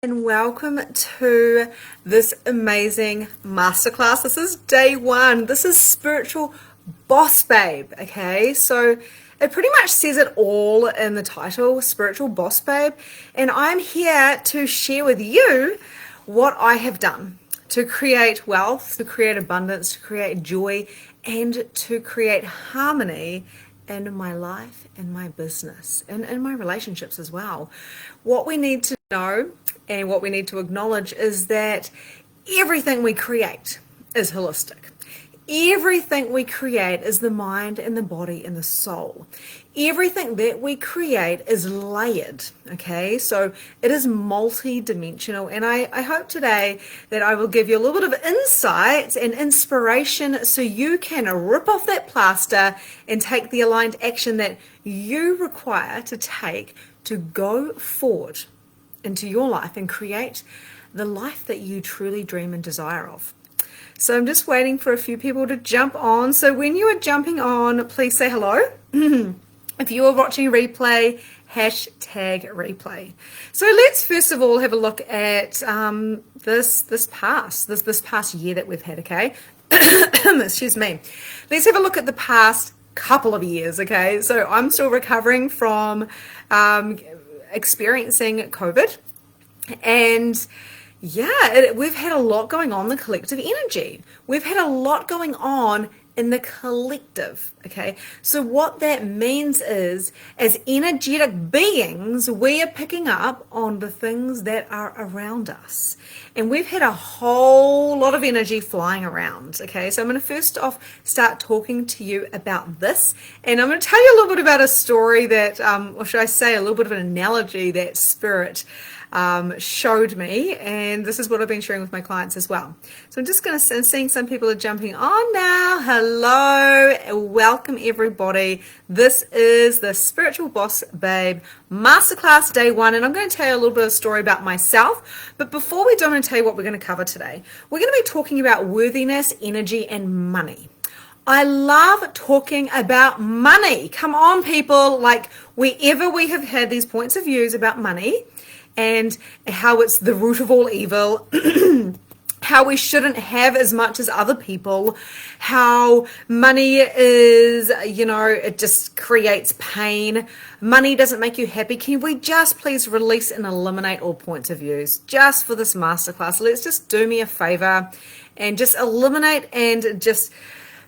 And welcome to this amazing masterclass. This is day one. This is Spiritual Boss Babe, okay? So it pretty much says it all in the title, Spiritual Boss Babe. And I'm here to share with you what I have done to create wealth, to create abundance, to create joy, and to create harmony in my life, in my business, and in my relationships as well. What we need to know and what we need to acknowledge is that everything we create is holistic. Everything we create is the mind and the body and the soul. Everything that we create is layered, okay? So it is multi-dimensional, and I hope today that I will give you a little bit of insight and inspiration so you can rip off that plaster and take the aligned action that you require to take to go forward into your life and create the life that you truly dream and desire of. So I'm just waiting for a few people to jump on. So when you are jumping on, please say hello. If you are watching replay, hashtag replay. So let's first of all have a look at this past year that we've had, okay? Excuse me. Let's have a look at the past couple of years, okay? So I'm still recovering from experiencing COVID, and we've had a lot going on in the collective energy. We've had a lot going on in the collective, okay? So what that means is, as energetic beings, we are picking up on the things that are around us. And we've had a whole lot of energy flying around, okay? So I'm going to first off start talking to you about this. And I'm going to tell you a little bit about a story that, or should I say a little bit of an analogy that Spirit showed me, and this is what I've been sharing with my clients as well. So I'm just going to seeing some people are jumping on now. Hello, welcome everybody. This is the Spiritual Boss Babe Masterclass day one, and I'm going to tell you a little bit of a story about myself. But before we do, I'm going to tell you what we're going to cover today. We're going to be talking about worthiness, energy, and money. I love talking about money. Come on, people. Like, wherever we have had these points of views about money, and how it's the root of all evil, how we shouldn't have as much as other people, how money is, it just creates pain. Money doesn't make you happy. Can we just please release and eliminate all points of views just for this masterclass? Let's just do me a favor and just eliminate and just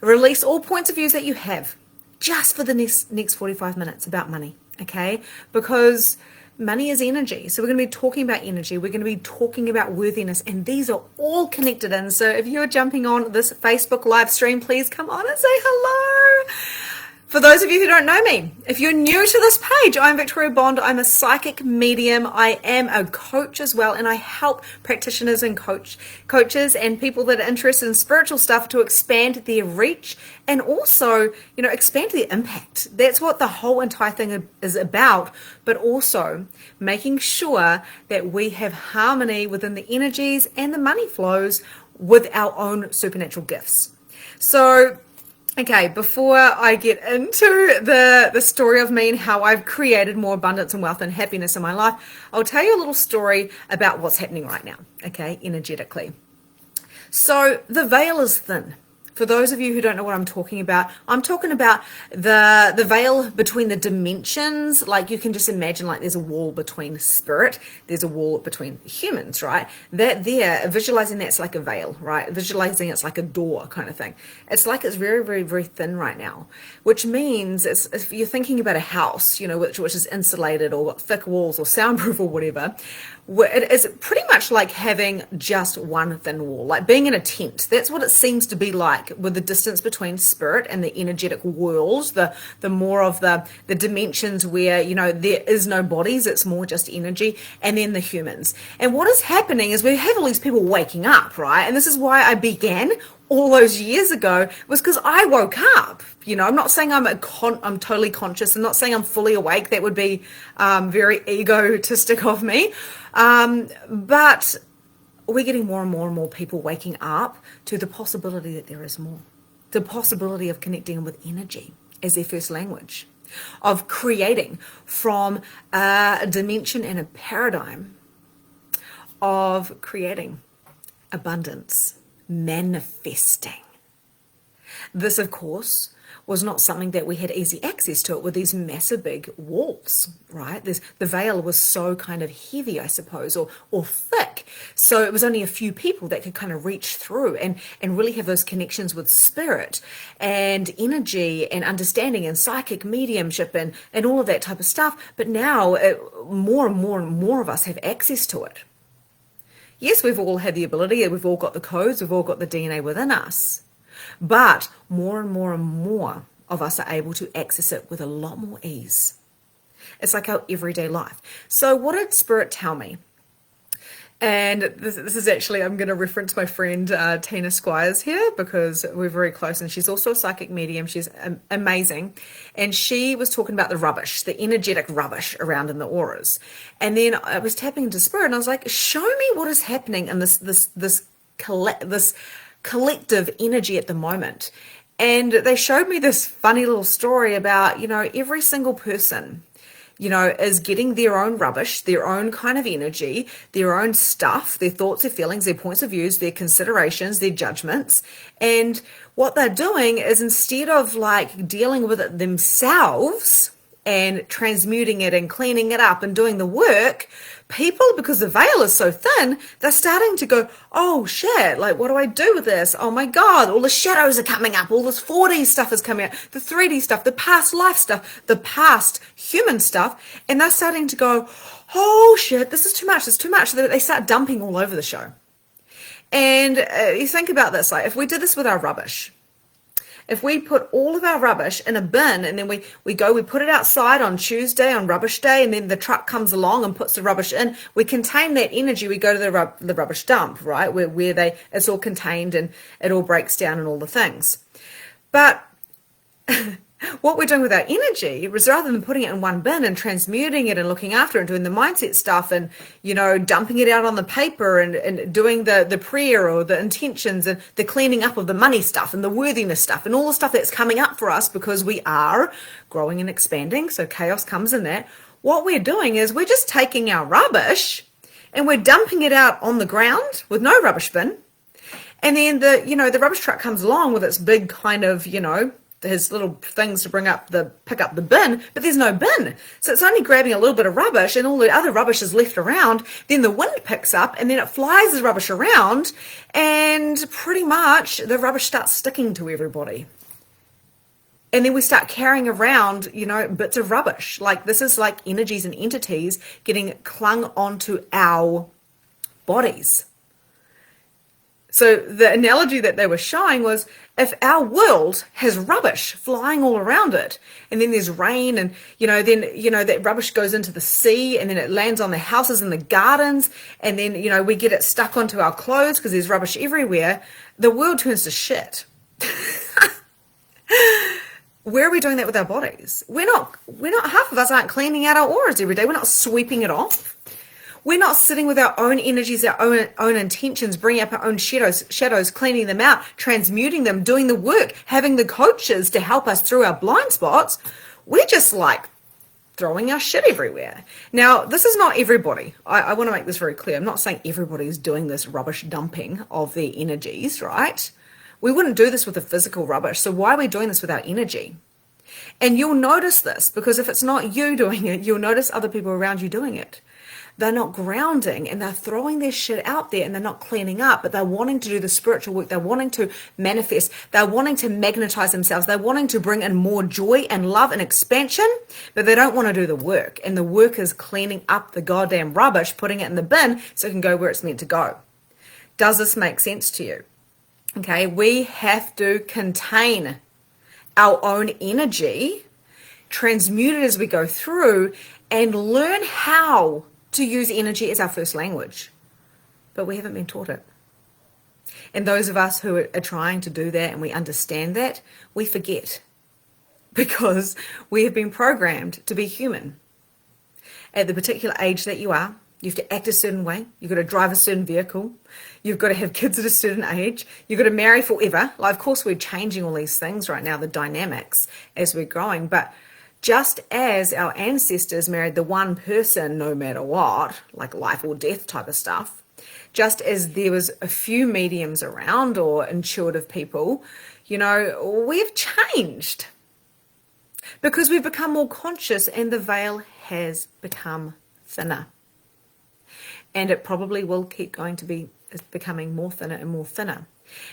release all points of views that you have just for the next 45 minutes about money, okay? Because money is energy. So we're going to be talking about energy. We're going to be talking about worthiness, and these are all connected in. So if you're jumping on this Facebook live stream, please come on and say hello. For those of you who don't know me, if you're new to this page, I'm Victoria Bond. I'm a psychic medium. I am a coach as well, and I help practitioners and coaches and people that are interested in spiritual stuff to expand their reach and also, expand their impact. That's what the whole entire thing is about, but also making sure that we have harmony within the energies and the money flows with our own supernatural gifts. So, okay, before I get into the story of me and how I've created more abundance and wealth and happiness in my life, I'll tell you a little story about what's happening right now, okay, energetically. So the veil is thin. For those of you who don't know what I'm talking about the veil between the dimensions. Like, you can just imagine, like, there's a wall between spirit, there's a wall between humans, right? That there, visualizing that's like a veil, right? Visualizing it's like a door kind of thing. It's like it's very, very, very thin right now, which means if you're thinking about a house, which is insulated or got thick walls or soundproof or whatever, it is pretty much like having just one thin wall, like being in a tent. That's what it seems to be like, with the distance between spirit and the energetic world, the more of the dimensions where, there is no bodies, it's more just energy, and then the humans. And what is happening is we have all these people waking up, right? And this is why I began all those years ago, was because I woke up. I'm not saying I'm totally conscious. I'm not saying I'm fully awake. That would be very egotistic of me. But we're getting more and more and more people waking up to the possibility that there is more. The possibility of connecting with energy as their first language, of creating from a dimension and a paradigm of creating abundance, manifesting. This, of course, was not something that we had easy access to it with these massive big walls, right? The veil was so kind of heavy, I suppose, or thick. So it was only a few people that could kind of reach through and really have those connections with spirit and energy and understanding and psychic mediumship and all of that type of stuff. But now more and more of us have access to it. Yes, we've all had the ability, we've all got the codes, we've all got the DNA within us. But more and more of us are able to access it with a lot more ease. It's like our everyday life. So what did Spirit tell me? And this is actually, I'm going to reference my friend Tina Squires here because we're very close, and she's also a psychic medium. She's amazing. And she was talking about the rubbish, the energetic rubbish around in the auras. And then I was tapping into Spirit and I was like, show me what is happening in this collective energy at the moment. And they showed me this funny little story about, every single person, is getting their own rubbish, their own kind of energy, their own stuff, their thoughts, their feelings, their points of views, their considerations, their judgments. And what they're doing is, instead of like dealing with it themselves and transmuting it and cleaning it up and doing the work, people, because the veil is so thin, they're starting to go, oh shit, like what do I do with this? Oh my God, all the shadows are coming up, all this 4D stuff is coming out, the 3D stuff, the past life stuff, the past human stuff, and they're starting to go, oh shit, this is too much, it's too much. So they start dumping all over the show. And you think about this, like if we did this with our rubbish, if we put all of our rubbish in a bin and then we put it outside on Tuesday, on rubbish day, and then the truck comes along and puts the rubbish in, we contain that energy, we go to the rubbish dump, right, where it's all contained and it all breaks down and all the things. But what we're doing with our energy is, rather than putting it in one bin and transmuting it and looking after it and doing the mindset stuff and, dumping it out on the paper and doing the prayer or the intentions and the cleaning up of the money stuff and the worthiness stuff and all the stuff that's coming up for us because we are growing and expanding, so chaos comes in that. What we're doing is we're just taking our rubbish and we're dumping it out on the ground with no rubbish bin. And then the rubbish truck comes along with its big kind of, his little things to pick up the bin, but there's no bin. So it's only grabbing a little bit of rubbish and all the other rubbish is left around. Then the wind picks up and then it flies the rubbish around and pretty much the rubbish starts sticking to everybody. And then we start carrying around, bits of rubbish. Like this is like energies and entities getting clung onto our bodies. So the analogy that they were showing was, if our world has rubbish flying all around it, and then there's rain and, that rubbish goes into the sea and then it lands on the houses and the gardens, and then, we get it stuck onto our clothes because there's rubbish everywhere, the world turns to shit. Where are we doing that with our bodies? We're not, half of us aren't cleaning out our auras every day. We're not sweeping it off. We're not sitting with our own energies, our own intentions, bringing up our own shadows, cleaning them out, transmuting them, doing the work, having the coaches to help us through our blind spots. We're just like throwing our shit everywhere. Now, this is not everybody. I want to make this very clear. I'm not saying everybody is doing this rubbish dumping of their energies, right? We wouldn't do this with the physical rubbish. So why are we doing this with our energy? And you'll notice this, because if it's not you doing it, you'll notice other people around you doing it. They're not grounding and they're throwing their shit out there and they're not cleaning up, but they're wanting to do the spiritual work. They're wanting to manifest. They're wanting to magnetize themselves. They're wanting to bring in more joy and love and expansion, but they don't want to do the work. And the work is cleaning up the goddamn rubbish, putting it in the bin so it can go where it's meant to go. Does this make sense to you? Okay, we have to contain our own energy, transmute it as we go through, and learn how to use energy as our first language. But we haven't been taught it. And those of us who are trying to do that and we understand that, we forget, because we have been programmed to be human. At the particular age that you are, you have to act a certain way. You've got to drive a certain vehicle. You've got to have kids at a certain age. You've got to marry forever. Like, of course, we're changing all these things right now, the dynamics as we're growing. But just as our ancestors married the one person no matter what, like life or death type of stuff, Just as there was a few mediums around or intuitive people, you know, we've changed because we've become more conscious and the veil has become thinner. And it probably will keep going to be becoming more thinner and more thinner.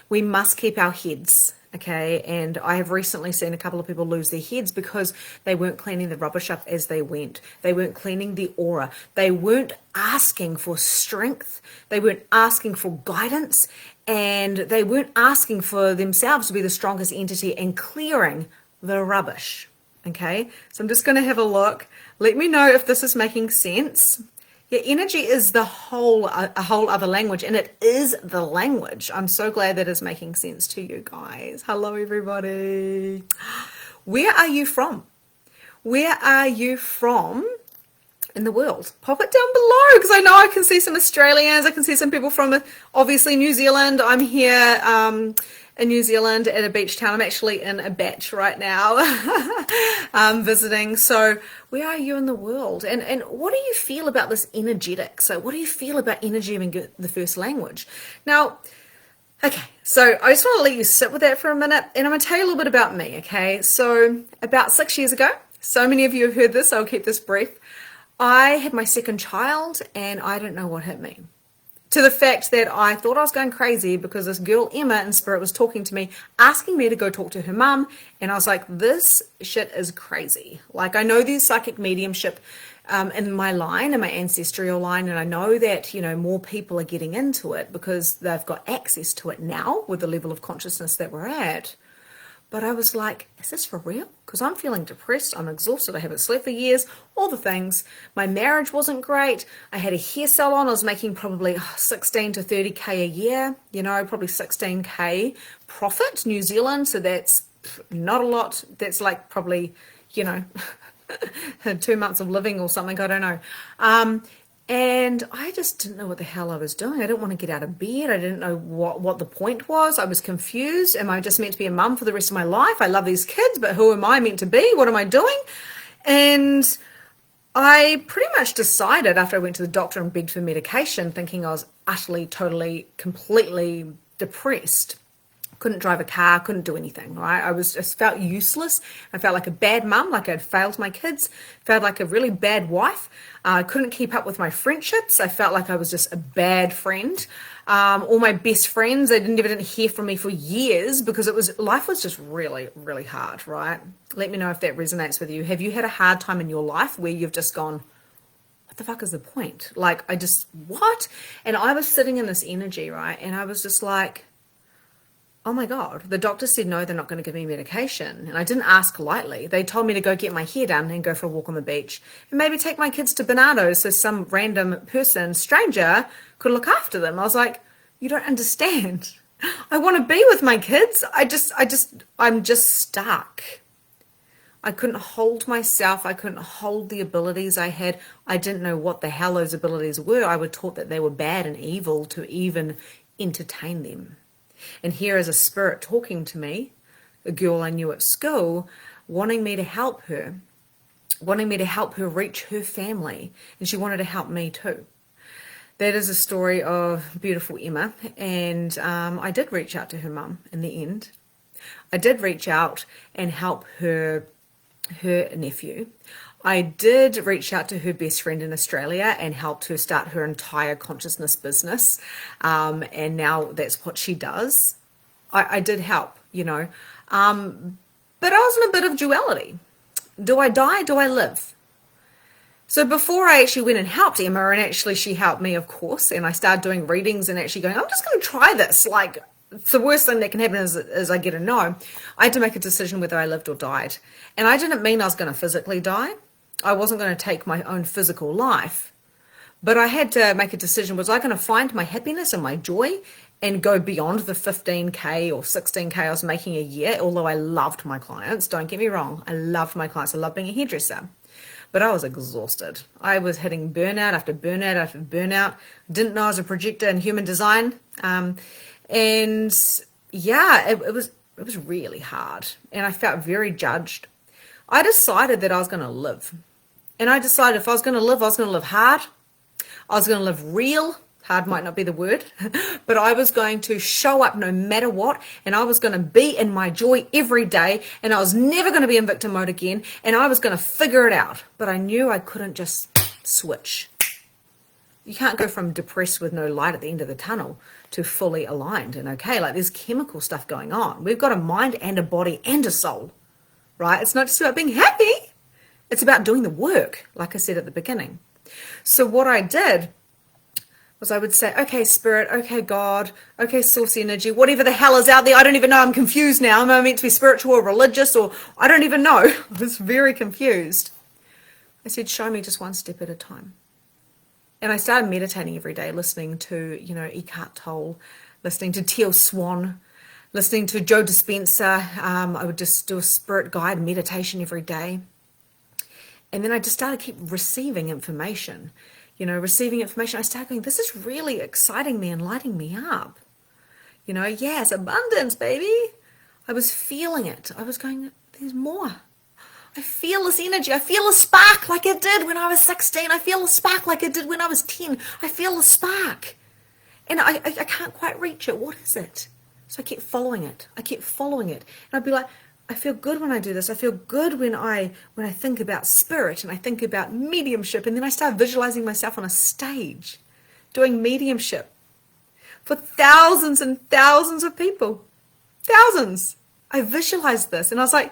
We must keep our heads, okay? And I have recently seen a couple of people lose their heads because they weren't cleaning the rubbish up as they went. They weren't cleaning the aura. They weren't asking for strength. They weren't asking for guidance. And they weren't asking for themselves to be the strongest entity and clearing the rubbish, okay? So I'm just going to have a look. Let me know if this is making sense. Yeah, energy is a whole other language, and it is the language. I'm so glad that is making sense to you guys. Hello, everybody. Where are you from? Where are you from in the world? Pop it down below, because I know I can see some Australians. I can see some people from, obviously, New Zealand. I'm here in New Zealand at a beach town. I'm actually in a batch right now visiting. So where are you in the world? And what do you feel about this energetic? So what do you feel about energy being the first language? Now, okay, so I just want to let you sit with that for a minute, and I'm going to tell you a little bit about me, okay? So about 6 years ago, so many of you have heard this, so I'll keep this brief. I had my second child, and I didn't know what hit me. To the fact that I thought I was going crazy because this girl, Emma, in spirit was talking to me, asking me to go talk to her mum. And I was like, this shit is crazy. Like, I know there's psychic mediumship in my line, in my ancestral line. And I know that, you know, more people are getting into it because they've got access to it now with the level of consciousness that we're at. But I was like, is this for real? Because I'm feeling depressed. I'm exhausted. I haven't slept for years. All the things. My marriage wasn't great. I had a hair salon. I was making probably 16 to 30K a year. You know, probably 16K profit, New Zealand. So that's not a lot. That's like probably, you know, 2 months of living or something. I don't know. And I just didn't know what the hell I was doing. I didn't want to get out of bed. I didn't know what the point was. I was confused. Am I just meant to be a mum for the rest of my life? I love these kids, but who am I meant to be? What am I doing? And I pretty much decided after I went to the doctor and begged for medication, thinking I was utterly, totally, completely depressed. Couldn't drive a car, couldn't do anything, right? I just felt useless. I felt like a bad mum, like I'd failed my kids, felt like a really bad wife. I couldn't keep up with my friendships. I felt like I was just a bad friend. All my best friends, they didn't hear from me for years because life was just really, really hard, right? Let me know if that resonates with you. Have you had a hard time in your life where you've just gone, what the fuck is the point? Like, what? And I was sitting in this energy, right? And I was just like, oh my God, the doctor said, no, they're not going to give me medication. And I didn't ask lightly. They told me to go get my hair done and go for a walk on the beach and maybe take my kids to Bernardo's so some random person, stranger, could look after them. I was like, you don't understand. I want to be with my kids. I'm just stuck. I couldn't hold myself. I couldn't hold the abilities I had. I didn't know what the hell those abilities were. I was taught that they were bad and evil to even entertain them. And here is a spirit talking to me, a girl I knew at school, wanting me to help her reach her family. And she wanted to help me too. That is a story of beautiful Emma. And I did reach out to her mum in the end. I did reach out and help her nephew. I did reach out to her best friend in Australia and helped her start her entire consciousness business. And now that's what she does. I did help, you know. But I was in a bit of duality. Do I die? Do I live? So before I actually went and helped Emma, and actually she helped me, of course, and I started doing readings and actually going, I'm just going to try this. Like, it's the worst thing that can happen is I get a no. I had to make a decision whether I lived or died. And I didn't mean I was going to physically die. I wasn't going to take my own physical life, but I had to make a decision. Was I going to find my happiness and my joy and go beyond the 15K or 16K I was making a year? Although I loved my clients, don't get me wrong. I loved my clients. I loved being a hairdresser, but I was exhausted. I was hitting burnout after burnout after burnout. Didn't know I was a projector in human design. And yeah, it was really hard. And I felt very judged. I decided that I was going to live. And I decided if I was going to live, I was going to live hard. I was going to live real. Hard might not be the word, but I was going to show up no matter what, and I was going to be in my joy every day, and I was never going to be in victim mode again, and I was going to figure it out. But I knew I couldn't just switch. You can't go from depressed with no light at the end of the tunnel to fully aligned and okay. Like, there's chemical stuff going on. We've got a mind and a body and a soul, right? It's not just about being happy. It's about doing the work, like I said at the beginning. So what I did was I would say, okay, spirit, okay, God, okay, source energy, whatever the hell is out there. I don't even know. I'm confused now. Am I meant to be spiritual or religious, or I don't even know. I was very confused. I said, show me just one step at a time. And I started meditating every day, listening to, Eckhart Tolle, listening to Teal Swan, listening to Joe Dispenza. I would just do a spirit guide meditation every day. And then I just started keep receiving information. I started going, this is really exciting me and lighting me up. Yes, abundance, baby. I was feeling it. I was going, there's more. I feel this energy. I feel a spark like it did when I was 16. I feel a spark like it did when I was 10. I feel a spark. And I can't quite reach it. What is it? So I kept following it. And I'd be like, I feel good when I do this. I feel good when I think about spirit and I think about mediumship. And then I start visualizing myself on a stage doing mediumship for thousands and thousands of people. Thousands. I visualized this and I was like,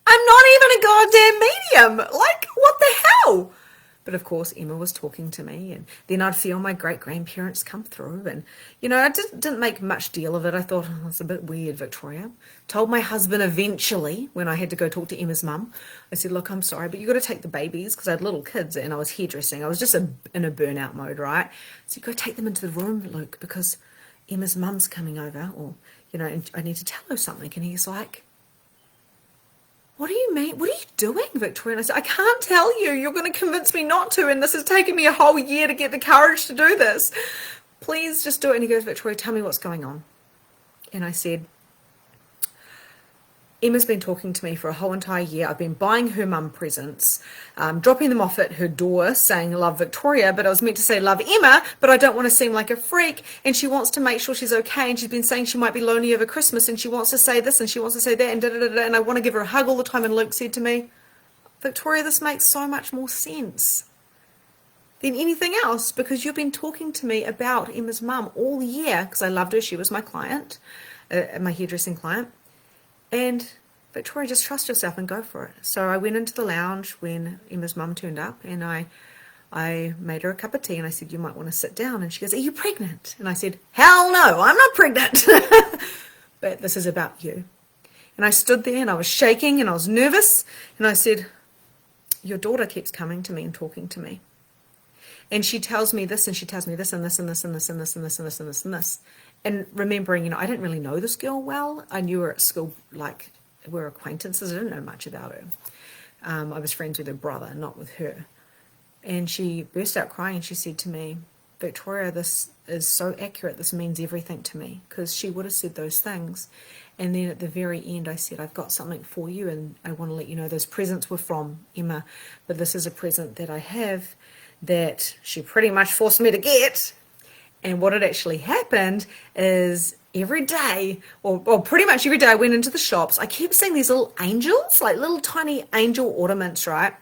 I'm not even a goddamn medium. Like, what the hell? But of course, Emma was talking to me, and then I'd feel my great-grandparents come through. And, I didn't make much deal of it. I thought, oh, it's a bit weird, Victoria. Told my husband eventually, when I had to go talk to Emma's mum, I said, look, I'm sorry, but you got to take the babies, because I had little kids and I was hairdressing. I was just in a burnout mode, right? So you got to take them into the room, Luke, because Emma's mum's coming over, or, and I need to tell her something. And he's like, what do you mean? What are you doing, Victoria? And I said, I can't tell you. You're going to convince me not to. And this has taken me a whole year to get the courage to do this. Please just do it. And he goes, Victoria, tell me what's going on. And I said, Emma's been talking to me for a whole entire year. I've been buying her mum presents, dropping them off at her door saying, love Victoria, but I was meant to say love Emma, but I don't want to seem like a freak. And she wants to make sure she's okay. And she's been saying she might be lonely over Christmas, and she wants to say this and she wants to say that, and da-da-da-da, and I want to give her a hug all the time. And Luke said to me, Victoria, this makes so much more sense than anything else, because you've been talking to me about Emma's mum all year, because I loved her. She was my client, my hairdressing client. And Victoria, just trust yourself and go for it. So I went into the lounge when Emma's mum turned up, and I made her a cup of tea, and I said, you might want to sit down. And she goes, are you pregnant? And I said, hell no, I'm not pregnant. But this is about you. And I stood there and I was shaking and I was nervous. And I said, your daughter keeps coming to me and talking to me. And she tells me this, and she tells me this and this and this and this and this and this and this and this and this. And remembering, I didn't really know this girl well. I knew her at school, like, we were acquaintances. I didn't know much about her. I was friends with her brother, not with her. And she burst out crying, and she said to me, Victoria, this is so accurate. This means everything to me, because she would have said those things. And then at the very end, I said, I've got something for you, and I want to let you know those presents were from Emma, but this is a present that I have that she pretty much forced me to get. And what had actually happened is every day, or pretty much every day I went into the shops, I kept seeing these little angels, like little tiny angel ornaments, right?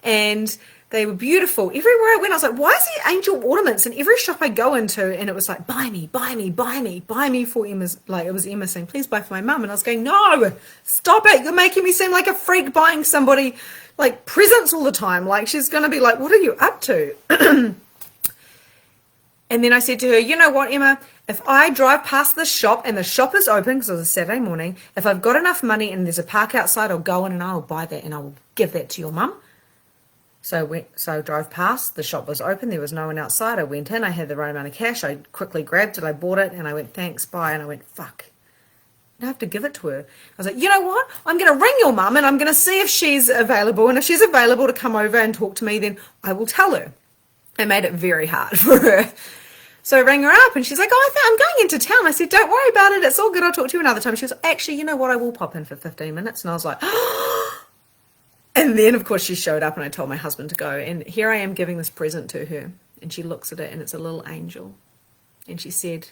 And they were beautiful. Everywhere I went, I was like, why is there angel ornaments in every shop I go into? And it was like, buy me, buy me, buy me, buy me for Emma's, like, it was Emma saying, please buy for my mum. And I was going, no, stop it. You're making me seem like a freak buying somebody like presents all the time. Like, she's going to be like, what are you up to? And then I said to her, you know what, Emma, if I drive past this shop and the shop is open, because it was a Saturday morning, if I've got enough money and there's a park outside, I'll go in and I'll buy that and I will give that to your mum. So I drove past, the shop was open, there was no one outside. I went in, I had the right amount of cash, I quickly grabbed it, I bought it, and I went, thanks, bye. And I went, fuck, I have to give it to her. I was like, you know what, I'm going to ring your mum and I'm going to see if she's available, and if she's available to come over and talk to me, then I will tell her. I made it very hard for her. So I rang her up and she's like, oh, I'm going into town. I said, don't worry about it. It's all good. I'll talk to you another time. She goes, actually, you know what? I will pop in for 15 minutes. And I was like, oh. And then, of course, she showed up and I told my husband to go. And here I am giving this present to her. And she looks at it and it's a little angel. And she said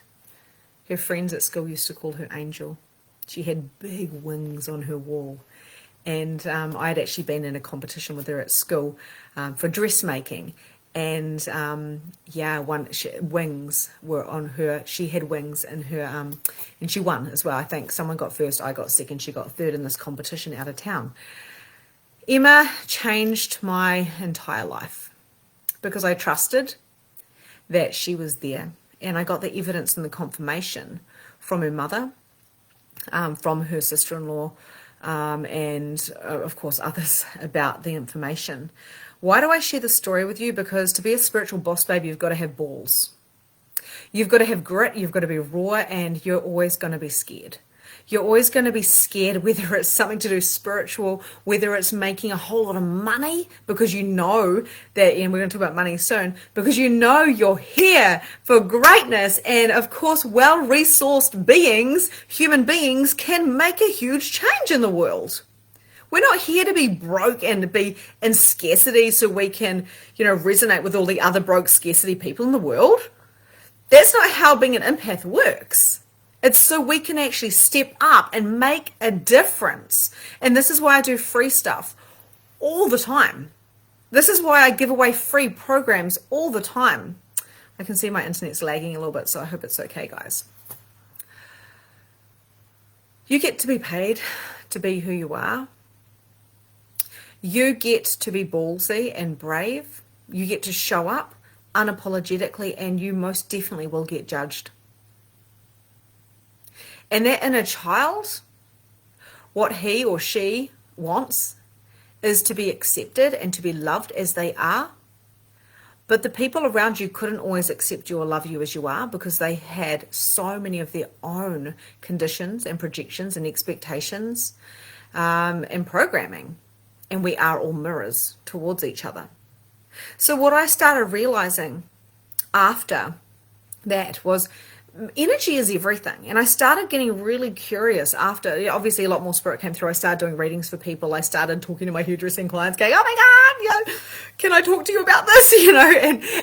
her friends at school used to call her Angel. She had big wings on her wall. And I had actually been in a competition with her at school for dressmaking. And wings were on her. She had wings in her, and she won as well. I think someone got first, I got second, she got third in this competition out of town. Emma changed my entire life because I trusted that she was there, and I got the evidence and the confirmation from her mother, from her sister-in-law, and of course others about the information. Why do I share this story with you? Because to be a spiritual boss baby, you've got to have balls. You've got to have grit, you've got to be raw, and you're always going to be scared. You're always going to be scared, whether it's something to do spiritual, whether it's making a whole lot of money, because you know that, and we're going to talk about money soon, because you know you're here for greatness. And of course, well-resourced beings, human beings, can make a huge change in the world. We're not here to be broke and to be in scarcity so we can, resonate with all the other broke scarcity people in the world. That's not how being an empath works. It's so we can actually step up and make a difference. And this is why I do free stuff all the time. This is why I give away free programs all the time. I can see my internet's lagging a little bit, so I hope it's okay, guys. You get to be paid to be who you are. You get to be ballsy and brave. You get to show up unapologetically, and you most definitely will get judged. And that inner child, what he or she wants is to be accepted and to be loved as they are. But the people around you couldn't always accept you or love you as you are, because they had so many of their own conditions and projections and expectations and programming. And we are all mirrors towards each other. So what I started realizing after that was energy is everything. And I started getting really curious after, obviously a lot more spirit came through. I started doing readings for people. I started talking to my hairdressing clients going, oh my God, can I talk to you about this?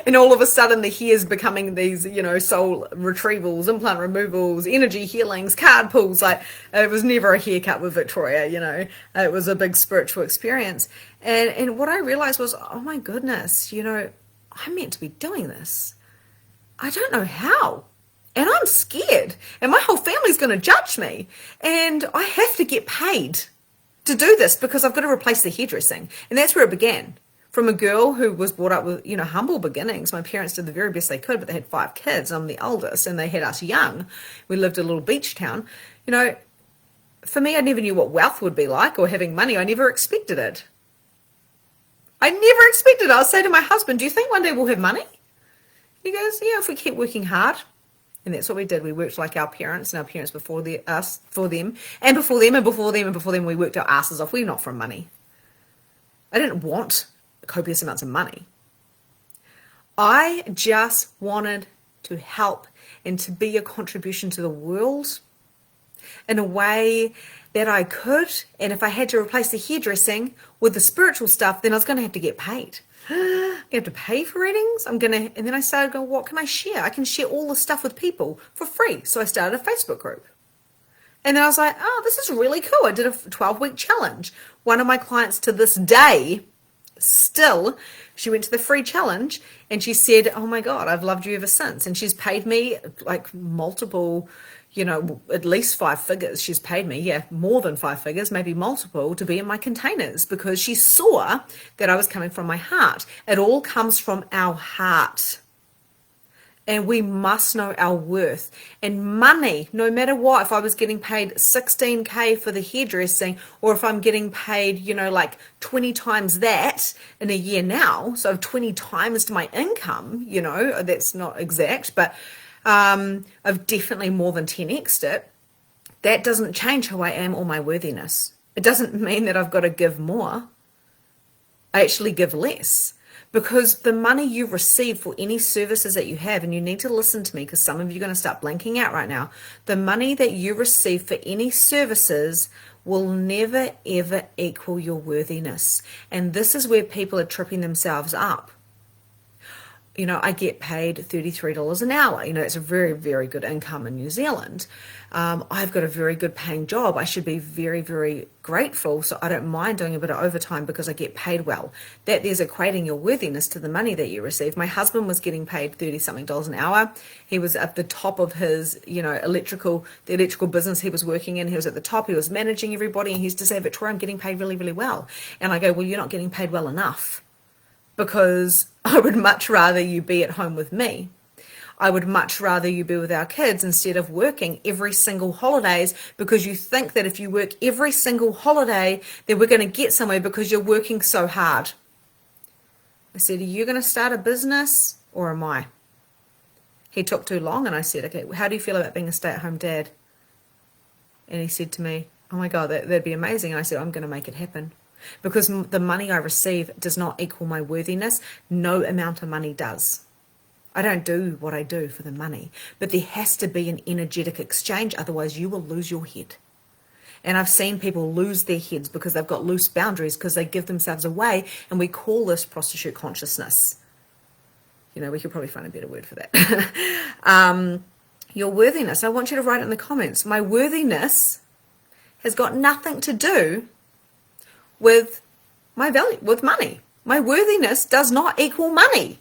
And all of a sudden the hair's becoming these, soul retrievals, implant removals, energy healings, card pulls. Like, it was never a haircut with Victoria, it was a big spiritual experience. And what I realized was, oh my goodness, I'm meant to be doing this. I don't know how. And I'm scared, and my whole family's going to judge me, and I have to get paid to do this because I've got to replace the hairdressing. And that's where it began. From a girl who was brought up with, humble beginnings. My parents did the very best they could, but they had 5 kids. I'm the oldest, and they had us young. We lived in a little beach town. For me, I never knew what wealth would be like or having money. I never expected it. I never expected it. I'll say to my husband, do you think one day we'll have money? He goes, yeah, if we keep working hard. And that's what we did. We worked like our parents, and our parents before us, for them, and before them, and before them, and before them. We worked our asses off. We're not from money. I didn't want copious amounts of money. I just wanted to help and to be a contribution to the world in a way that I could. And if I had to replace the hairdressing with the spiritual stuff, then I was going to have to get paid. You have to pay for readings. And then I started going, what can I share? I can share all the stuff with people for free. So I started a Facebook group. And then I was like, oh, this is really cool. I did a 12-week challenge. One of my clients to this day, still, she went to the free challenge and she said, oh my God, I've loved you ever since. And she's paid me like multiple, at least 5 figures. She's paid me, more than 5 figures, maybe multiple, to be in my containers because she saw that I was coming from my heart. It all comes from our heart. And we must know our worth. And money, no matter what, if I was getting paid 16K for the hairdressing, or if I'm getting paid, like 20 times that in a year now, so 20 times my income, that's not exact, but I've definitely more than 10x'd it. That doesn't change who I am or my worthiness. It doesn't mean that I've got to give more. I actually give less. Because the money you receive for any services that you have, and you need to listen to me because some of you are going to start blinking out right now, the money that you receive for any services will never ever equal your worthiness. And this is where people are tripping themselves up. you know, I get paid $33 an hour. You know, it's a very, very good income in New Zealand. I've got a very good paying job. I should be very, very grateful. So I don't mind doing a bit of overtime because I get paid well. That there's equating your worthiness to the money that you receive. My husband was getting paid 30 something dollars an hour. He was at the top of his, you know, the electrical business he was working in. He was at the top. He was managing everybody. And he used to say, Victoria, I'm getting paid really, really well. And I go, well, you're not getting paid well enough, because I would much rather you be at home with me. I would much rather you be with our kids instead of working every single holidays, because you think that if you work every single holiday, then we're going to get somewhere because you're working so hard. I said, are you going to start a business or am I? He took too long and I said, okay, how do you feel about being a stay-at-home dad? And he said to me, oh my God, that'd be amazing. And I said, I'm going to make it happen. Because the money I receive does not equal my worthiness. No amount of money does. I don't do what I do for the money. But there has to be an energetic exchange, otherwise you will lose your head. And I've seen people lose their heads because they've got loose boundaries, because they give themselves away, and we call this prostitute consciousness. You know, we could probably find a better word for that. Your worthiness, I want you to write it in the comments. My worthiness has got nothing to do with my value, with money. My worthiness does not equal money.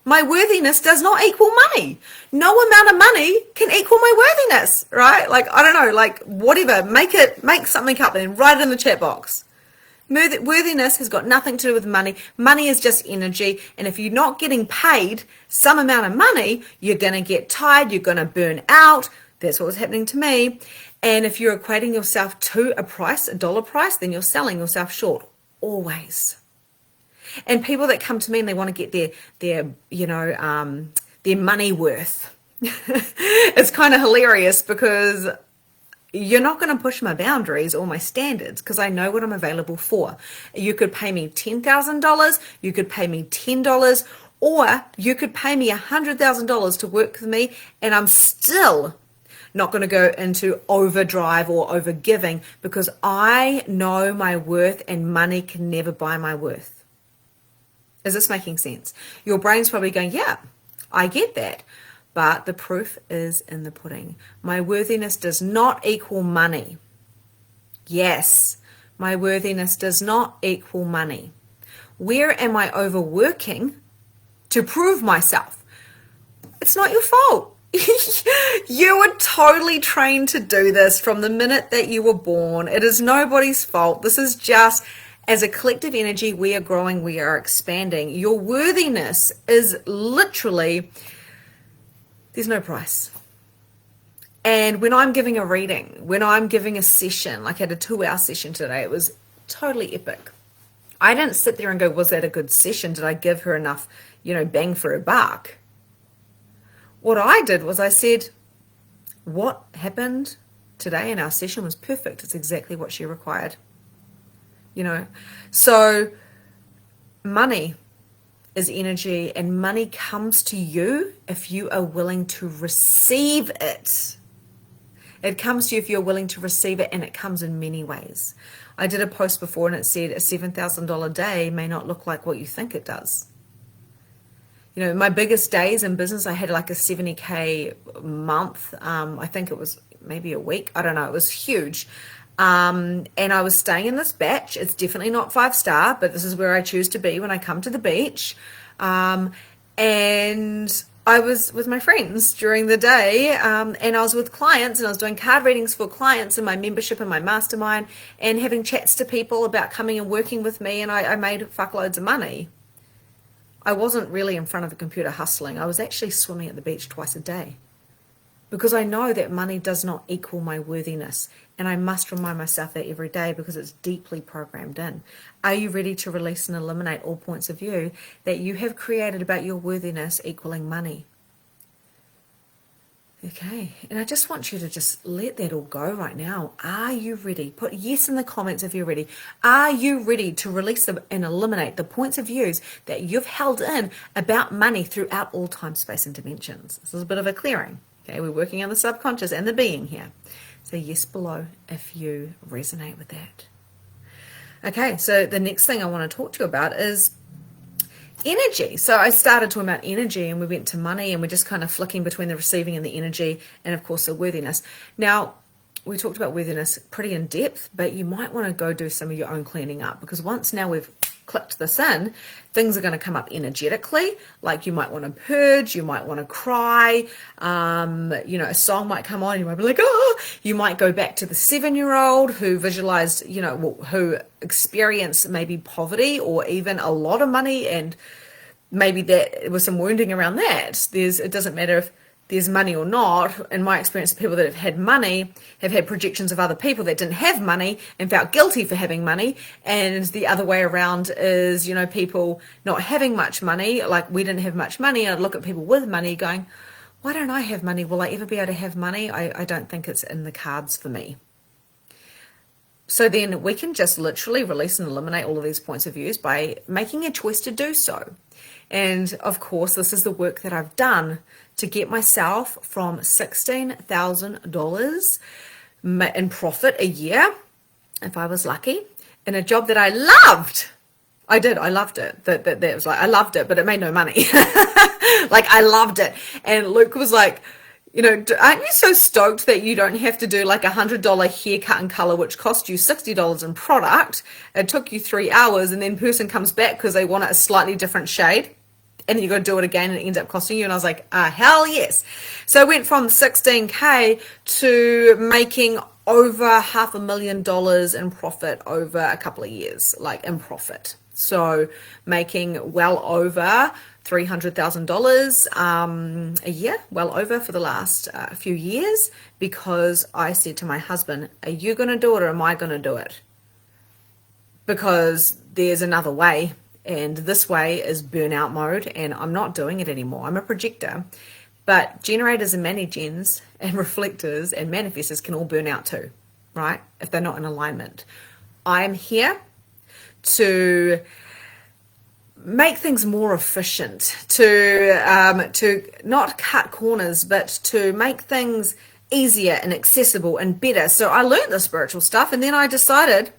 My worthiness does not equal money. No amount of money can equal my worthiness, right? Like, I don't know, like whatever, make something up and write it in the chat box. Worthiness has got nothing to do with money. Money is just energy. And if you're not getting paid some amount of money, you're going to get tired. You're going to burn out. That's what was happening to me. And if you're equating yourself to a dollar price, then you're selling yourself short, always. And people that come to me and they want to get their money worth. It's kind of hilarious, because you're not going to push my boundaries or my standards, because I know what I'm available for. You could pay me $10,000, you could pay me $10, or you could pay me $100,000 to work with me, and I'm still not going to go into overdrive or overgiving, because I know my worth, and money can never buy my worth. Is this making sense? Your brain's probably going, yeah, I get that. But the proof is in the pudding. My worthiness does not equal money. Yes, my worthiness does not equal money. Where am I overworking to prove myself? It's not your fault. You were totally trained to do this from the minute that you were born. It is nobody's fault. This is just, as a collective energy, we are growing, we are expanding. Your worthiness is literally, there's no price. And when I'm giving a reading, when I'm giving a session, like I had a 2-hour session today, it was totally epic. I didn't sit there and go, was that a good session? Did I give her enough, bang for her buck? What I did was I said, what happened today in our session was perfect. It's exactly what she required. So money is energy, and money comes to you if you are willing to receive it. It comes to you if you're willing to receive it, and it comes in many ways. I did a post before and it said a $7,000 day may not look like what you think it does. My biggest days in business, I had like a 70K month. I think it was maybe a week. I don't know. It was huge. And I was staying in this batch. It's definitely not 5-star, but this is where I choose to be when I come to the beach. And I was with my friends during the day, and I was with clients, and I was doing card readings for clients in my membership and my mastermind, and having chats to people about coming and working with me, and I made fuckloads of money. I wasn't really in front of a computer hustling. I was actually swimming at the beach twice a day, because I know that money does not equal my worthiness. And I must remind myself that every day, because it's deeply programmed in. Are you ready to release and eliminate all points of view that you have created about your worthiness equaling money? Okay, and I just want you to just let that all go right now. Are you ready? Put yes in the comments if you're ready. Are you ready to release them and eliminate the points of views that you've held in about money throughout all time, space, and dimensions? This is a bit of a clearing. Okay, we're working on the subconscious and the being here. So yes below if you resonate with that. Okay, so the next thing I want to talk to you about is energy. So I started talking about energy, and we went to money, and we're just kind of flicking between the receiving and the energy, and of course the worthiness. Now, we talked about worthiness pretty in depth, but you might want to go do some of your own cleaning up, because once now we've clicked this in, things are going to come up energetically. Like you might want to purge, you might want to cry, a song might come on, you might be like, oh, you might go back to the 7-year-old who visualized, who experienced maybe poverty or even a lot of money, and maybe that was some wounding around that. It doesn't matter if there's money or not. In my experience, the people that have had money have had projections of other people that didn't have money and felt guilty for having money. And the other way around is, people not having much money, like we didn't have much money. And I'd look at people with money going, why don't I have money? Will I ever be able to have money? I don't think it's in the cards for me. So then we can just literally release and eliminate all of these points of views by making a choice to do so. And of course, this is the work that I've done to get myself from $16,000 in profit a year, if I was lucky, in a job that I loved. I did. I loved it. That was like, I loved it, but it made no money. Like I loved it. And Luke was like, aren't you so stoked that you don't have to do like $100 haircut and color, which cost you $60 in product? It took you 3 hours, and then person comes back because they want it a slightly different shade, and then you got to do it again, and it ends up costing you. And I was like, hell yes. So I went from 16K to making over $500,000 in profit over a couple of years, like in profit. So making well over $300,000 a year, well over, for the last few years, because I said to my husband, are you going to do it or am I going to do it? Because there's another way, and this way is burnout mode, and I'm not doing it anymore. I'm a projector, but generators and mani-gens and reflectors and manifestors can all burn out too, right? If they're not in alignment. I'm here to make things more efficient, to not cut corners, but to make things easier and accessible and better. So I learned the spiritual stuff, and then I decided,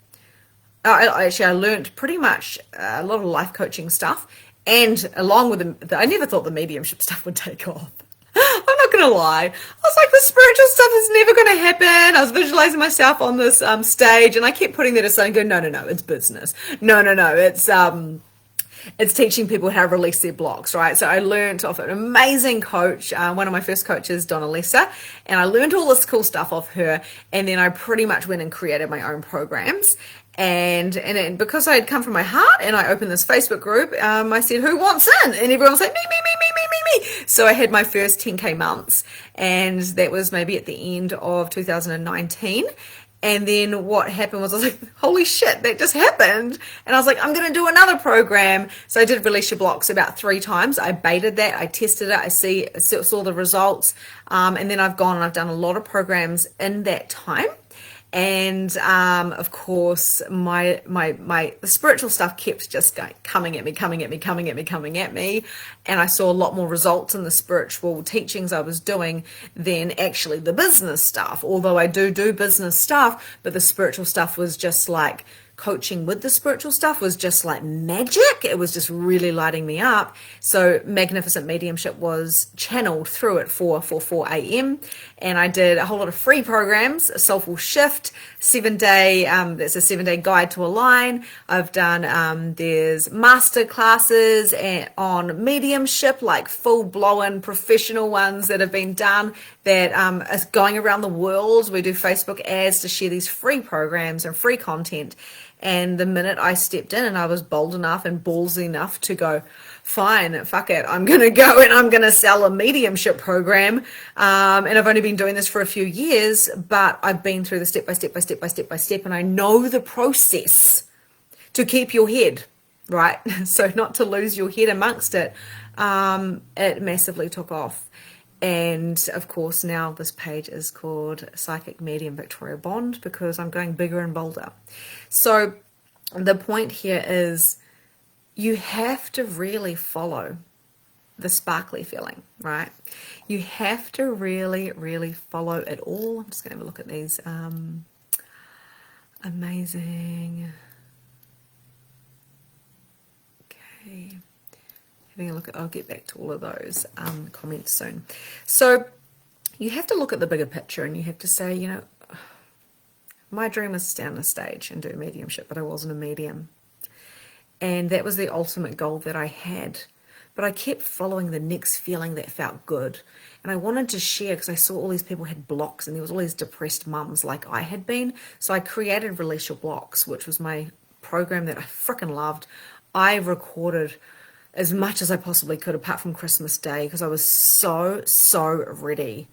I learned pretty much a lot of life coaching stuff, and along with I never thought the mediumship stuff would take off. I'm not going to lie. I was like, the spiritual stuff is never going to happen. I was visualizing myself on this stage, and I kept putting that aside and going, no, it's business. No, it's teaching people how to release their blocks, right? So I learned off an amazing coach, one of my first coaches, Donna Lisa, and I learned all this cool stuff off her. And then I pretty much went and created my own programs. And because I had come from my heart, and I opened this Facebook group, I said, who wants in? And everyone was like, me. So I had my first 10K months, and that was maybe at the end of 2019. And then what happened was I was like, holy shit, that just happened. And I was like, I'm going to do another program. So I did release your blocks about 3 times. I baited that. I tested it. I saw the results. And then I've gone and I've done a lot of programs in that time. And of course, the spiritual stuff kept just coming at me. And I saw a lot more results in the spiritual teachings I was doing than actually the business stuff. Although I do business stuff, but the spiritual stuff was just like, coaching with the spiritual stuff was just like magic. It was just really lighting me up. So Magnificent Mediumship was channeled through at 4 a.m. And I did a whole lot of free programs, a Soulful Shift, 7-day, that's a 7-day guide to align. I've done, there's Masterclasses on mediumship, like full-blown professional ones that have been done that is going around the world. We do Facebook ads to share these free programs and free content. And the minute I stepped in and I was bold enough and ballsy enough to go, fine, fuck it, I'm going to go and I'm going to sell a mediumship program. And I've only been doing this for a few years, but I've been through the step by step, and I know the process to keep your head, right? So not to lose your head amongst it. It massively took off. And of course, now this page is called Psychic Medium Victoria Bond, because I'm going bigger and bolder. So the point here is you have to really follow the sparkly feeling, right? You have to really, really follow it all. I'm just going to have a look at these amazing. Okay. having a look at, I'll get back to all of those comments soon. So you have to look at the bigger picture, and you have to say, you know, my dream was to stand on a stage and do mediumship, but I wasn't a medium. And that was the ultimate goal that I had. But I kept following the next feeling that felt good. And I wanted to share, because I saw all these people had blocks, and there was all these depressed mums like I had been. So I created Release Your Blocks, which was my program that I freaking loved. I recorded as much as I possibly could, apart from Christmas Day, because I was so ready.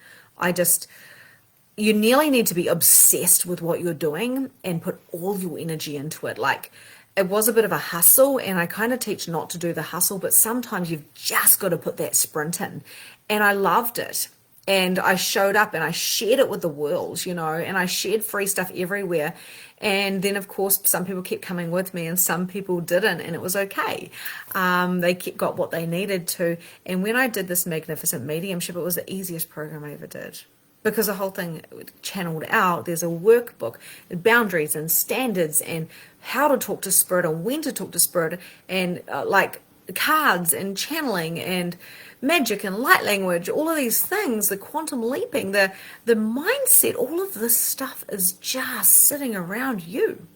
You nearly need to be obsessed with what you're doing and put all your energy into it. Like, it was a bit of a hustle, and I kind of teach not to do the hustle, but sometimes you've just got to put that sprint in. And I loved it. And I showed up and I shared it with the world, you know, and I shared free stuff everywhere. And then, of course, some people kept coming with me and some people didn't, and it was okay. They got what they needed to. And when I did this magnificent mediumship, it was the easiest program I ever did, because the whole thing channeled out. There's a workbook, boundaries and standards, and how to talk to spirit and when to talk to spirit, and like cards and channeling and magic and light language, all of these things, the quantum leaping, the mindset, all of this stuff is just sitting around you.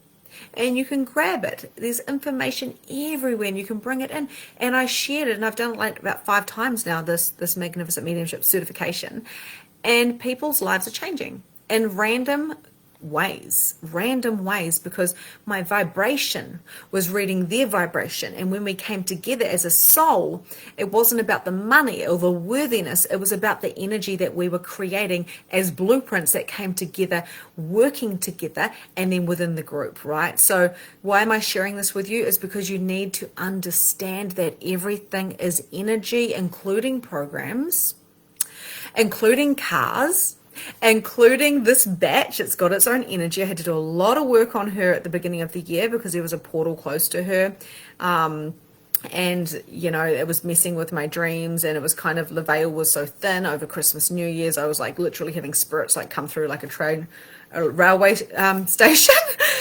And you can grab it. There's information everywhere, and you can bring it in. And I shared it, and I've done it like about 5 times now, this magnificent mediumship certification. And people's lives are changing in random ways, because my vibration was reading their vibration. And when we came together as a soul, it wasn't about the money or the worthiness. It was about the energy that we were creating as blueprints that came together, working together, and then within the group, right? So why am I sharing this with you? Is because you need to understand that everything is energy, including programs, including cars, including this batch. It's got its own energy. I had to do a lot of work on her at the beginning of the year because there was a portal close to her. And, you know, it was messing with my dreams, and it was kind of, the veil was so thin over Christmas, New Year's. I was like literally having spirits like come through like a railway station.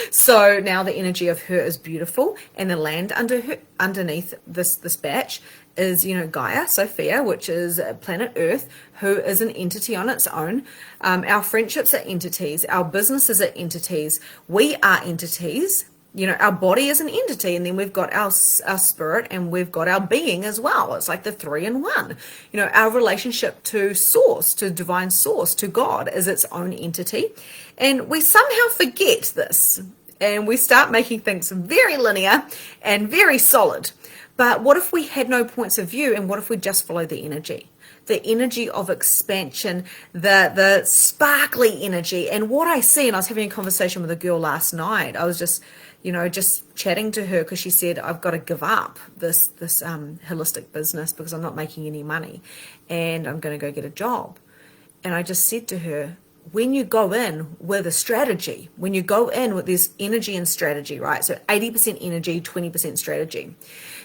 So now the energy of her is beautiful, and the land underneath this batch is, you know, Gaia, Sophia, which is planet Earth, who is an entity on its own. Our friendships are entities. Our businesses are entities. We are entities. You know, our body is an entity, and then we've got our spirit, and we've got our being as well. It's like the 3 in 1. You know, our relationship to source, to divine source, to God, is its own entity. And we somehow forget this, and we start making things very linear and very solid. But what if we had no points of view, and what if we just follow the energy? The energy of expansion, the sparkly energy. And what I see, and I was having a conversation with a girl last night, I was just chatting to her, because she said, I've got to give up this holistic business because I'm not making any money, and I'm going to go get a job. And I just said to her, when you go in with a strategy, when you go in with this energy and strategy, right? So 80% energy, 20% strategy.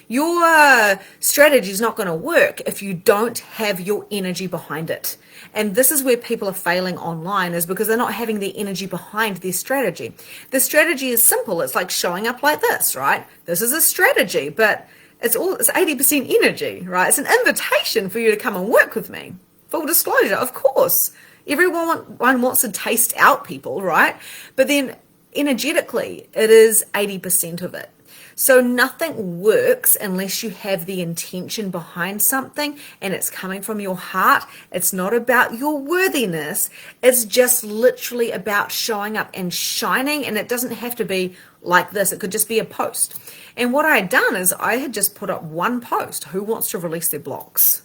Your strategy is not going to work if you don't have your energy behind it. And this is where people are failing online, is because they're not having the energy behind their strategy. The strategy is simple. It's like showing up like this, right? This is a strategy, but it's 80% energy, right? It's an invitation for you to come and work with me. Full disclosure, of course. Everyone wants to taste out people, right? But then energetically, it is 80% of it. So nothing works unless you have the intention behind something, and it's coming from your heart. It's not about your worthiness. It's just literally about showing up and shining, and it doesn't have to be like this. It could just be a post. And what I had done is I had just put up one post. Who wants to release their blocks?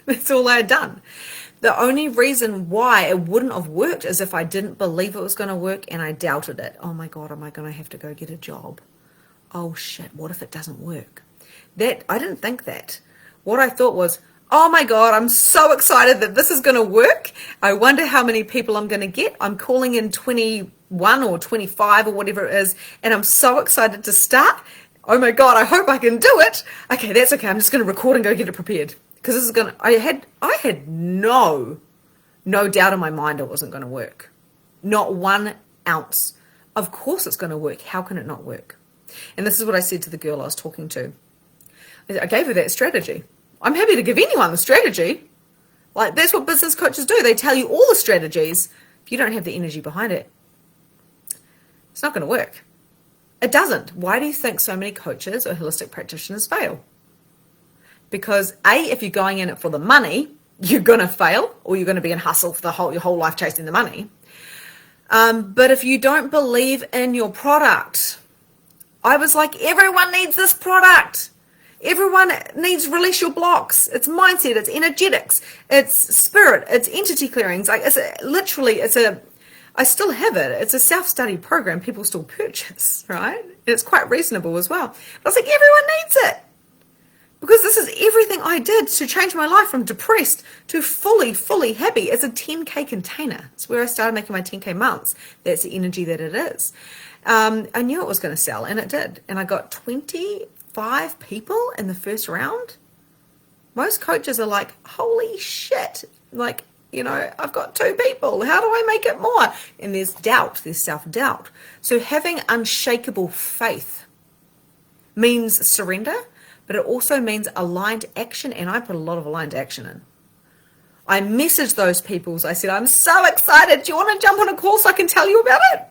That's all I had done. The only reason why it wouldn't have worked is if I didn't believe it was going to work and I doubted it. Oh my God, am I going to have to go get a job? Oh shit, what if it doesn't work? I didn't think that. What I thought was, oh my God, I'm so excited that this is going to work. I wonder how many people I'm going to get. I'm calling in 21 or 25 or whatever it is, and I'm so excited to start. Oh my God, I hope I can do it. Okay, that's okay. I'm just going to record and go get it prepared. Because this is going to, I had no doubt in my mind it wasn't going to work. Not 1 ounce. Of course it's going to work. How can it not work? And this is what I said to the girl I was talking to. I gave her that strategy. I'm happy to give anyone the strategy. Like, that's what business coaches do. They tell you all the strategies. If you don't have the energy behind it, it's not going to work. It doesn't. Why do you think so many coaches or holistic practitioners fail? Because if you're going in it for the money, you're going to fail, or you're going to be in hustle for your whole life chasing the money. But if you don't believe in your product, I was like, everyone needs this product. Everyone needs to release your blocks. It's mindset, it's energetics, it's spirit, it's entity clearings. Like, I still have it. It's a self-study program people still purchase, right? And it's quite reasonable as well. But I was like, everyone needs it. Because this is everything I did to change my life from depressed to fully happy. It's a 10K container. It's where I started making my 10K months. That's the energy that it is. I knew it was going to sell, and it did. And I got 25 people in the first round. Most coaches are like, holy shit. Like, I've got 2 people. How do I make it more? And there's doubt. There's self-doubt. So having unshakable faith means surrender, but it also means aligned action, and I put a lot of aligned action in. I messaged those people. I said, I'm so excited. Do you want to jump on a call so I can tell you about it?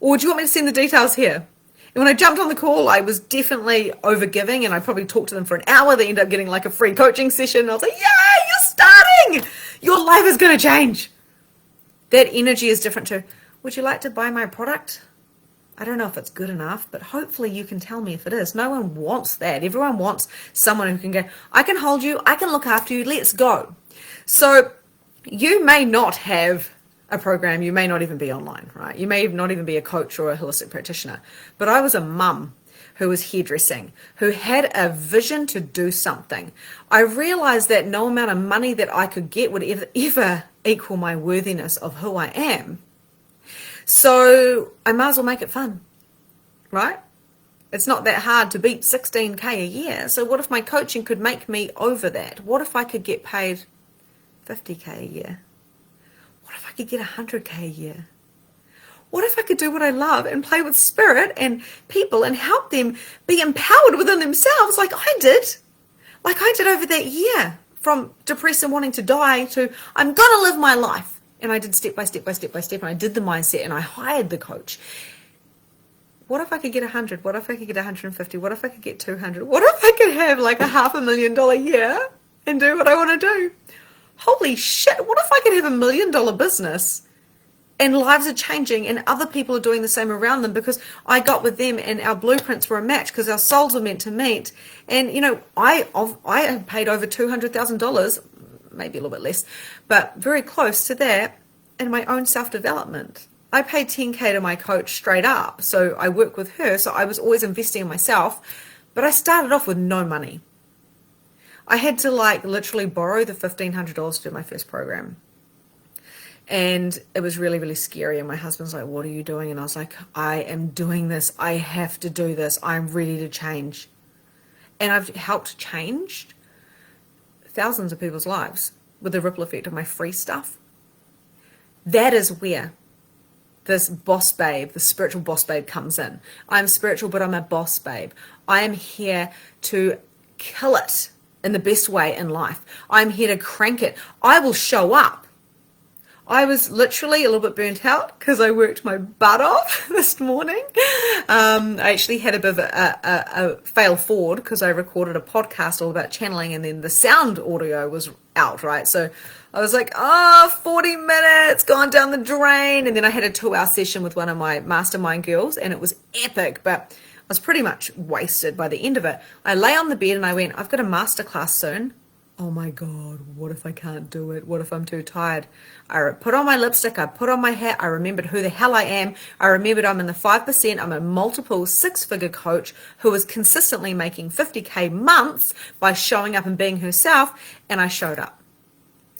Or do you want me to send the details here? And when I jumped on the call, I was definitely overgiving, and I probably talked to them for an hour. They ended up getting like a free coaching session. I was like, yay, you're starting. Your life is going to change. That energy is different too. Would you like to buy my product? I don't know if it's good enough, but hopefully you can tell me if it is. No one wants that. Everyone wants someone who can go, I can hold you, I can look after you, let's go. So you may not have a program, you may not even be online, right? You may not even be a coach or a holistic practitioner. But I was a mum who was hairdressing, who had a vision to do something. I realized that no amount of money that I could get would ever equal my worthiness of who I am. So I might as well make it fun, right? It's not that hard to beat 16K a year. So what if my coaching could make me over that? What if I could get paid 50K a year? What if I could get 100K a year? What if I could do what I love and play with spirit and people and help them be empowered within themselves like I did? Like I did over that year, from depressed and wanting to die to I'm going to live my life. And I did step by step by step by step, and I did the mindset, and I hired the coach. What if I could get 100? What if I could get 150? What if I could get 200? What if I could have like a $500,000 year and do what I want to do? Holy shit, what if I could have $1 million business and lives are changing and other people are doing the same around them because I got with them and our blueprints were a match because our souls were meant to meet. And, I have paid over $200,000, maybe a little bit less, but very close to that in my own self-development. I paid 10K to my coach straight up. So I work with her. So I was always investing in myself, but I started off with no money. I had to literally borrow the $1,500 to do my first program. And it was really, really scary. And my husband's like, what are you doing? And I was like, I am doing this. I have to do this. I'm ready to change. And I've helped change thousands of people's lives with the ripple effect of my free stuff. That is where this boss babe, the spiritual boss babe, comes in. I'm spiritual, but I'm a boss babe. I am here to kill it in the best way in life. I'm here to crank it. I will show up. I was literally a little bit burnt out because I worked my butt off this morning. I actually had a bit of a fail forward because I recorded a podcast all about channeling, and then the sound audio was out, right? So I was like, 40 minutes gone down the drain. And then I had a 2-hour session with one of my mastermind girls, and it was epic, but I was pretty much wasted by the end of it. I lay on the bed and I went, I've got a masterclass soon. Oh my God, what if I can't do it? What if I'm too tired? I put on my lipstick, I put on my hat, I remembered who the hell I am. I remembered I'm in the 5%, I'm a multiple 6-figure coach who is consistently making 50K months by showing up and being herself, and I showed up.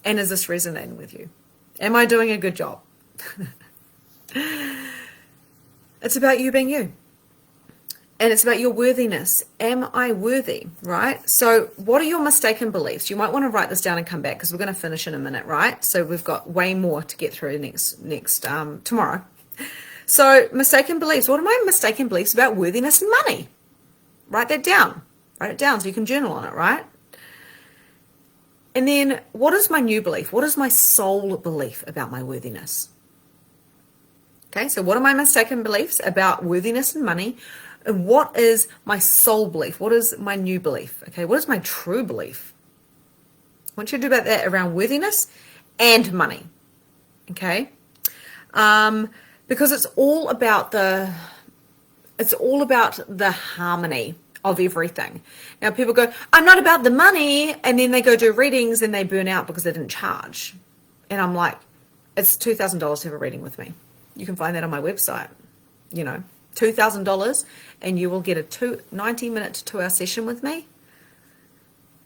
And is this resonating with you? Am I doing a good job? It's about you being you. And it's about your worthiness. Am I worthy, right? So what are your mistaken beliefs? You might want to write this down and come back because we're going to finish in a minute, right? So we've got way more to get through tomorrow. So mistaken beliefs. What are my mistaken beliefs about worthiness and money? Write that down. Write it down so you can journal on it, right? And then what is my new belief? What is my soul belief about my worthiness? Okay, so what are my mistaken beliefs about worthiness and money? And what is my soul belief? What is my new belief? Okay, what is my true belief? I want you to do about that around worthiness and money. Okay? Because it's all about the harmony of everything. Now people go, I'm not about the money, and then they go do readings and they burn out because they didn't charge. And I'm like, it's $2,000 to have a reading with me. You can find that on my website. You know, $2,000 and you will get a 90-minute to 2-hour session with me.